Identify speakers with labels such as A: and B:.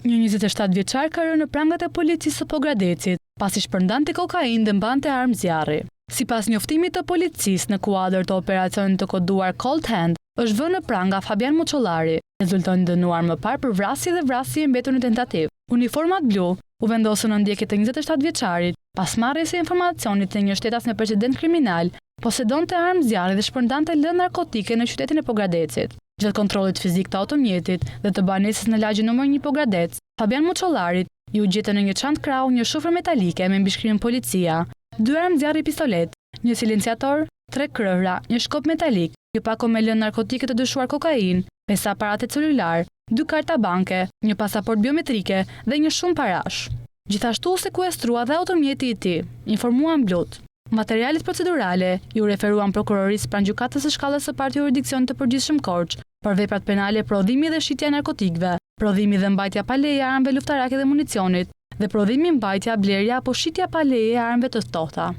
A: Një 27 vjeçar ka rënë në prangat e policisë së Pogradecit, pasi shpërndante kokainë dhe mbante armë zjarri. Sipas njoftimit të policisë në kuadër të operacionit të koduar Cold Hand, është vënë në pranga Fabian Moçollari, rezultoni dënuar më parë për vrasje dhe vrasje mbetur në tentativë. Uniformat blu u vendosën në ndjekje të 27 vjeçarit, pas marrjes së informacionit të një shtetas me precedent kriminal posedonte armë zjarri dhe shpërndante lëndë narkotike në qytetin e Pogradecit. Gjatë kontrollit fizik të automjetit dhe të banesës në lagjen nr. 1 Pogradec, Fabian Moçollarit ju gjetën në një çantë krau një shufër metalike me mbiskrimin policia, 2 armë zjarri pistolet, një silenciator, 3 krëhra, një shkop metalik, një pako me lëndë narkotike të dyshuar kokainë, 5 aparate celular, 2 karta banke, një pasaport biometrike dhe një shumë parash. Gjithashtu u sekuestrua dhe automjeti i tij, informuan Blut. Materialet procedurale ju referuan prokurorisë pranë gjykatës së shkallës së parë të jurisdiksionit të përgjithshëm Korç për veprat penale prodhimi dhe shitja e narkotikëve, prodhimi dhe mbajtja pa leje e armëve luftarake dhe municionit dhe prodhimi, mbajtja, blerja apo shitja pa leje e armëve të ftohta.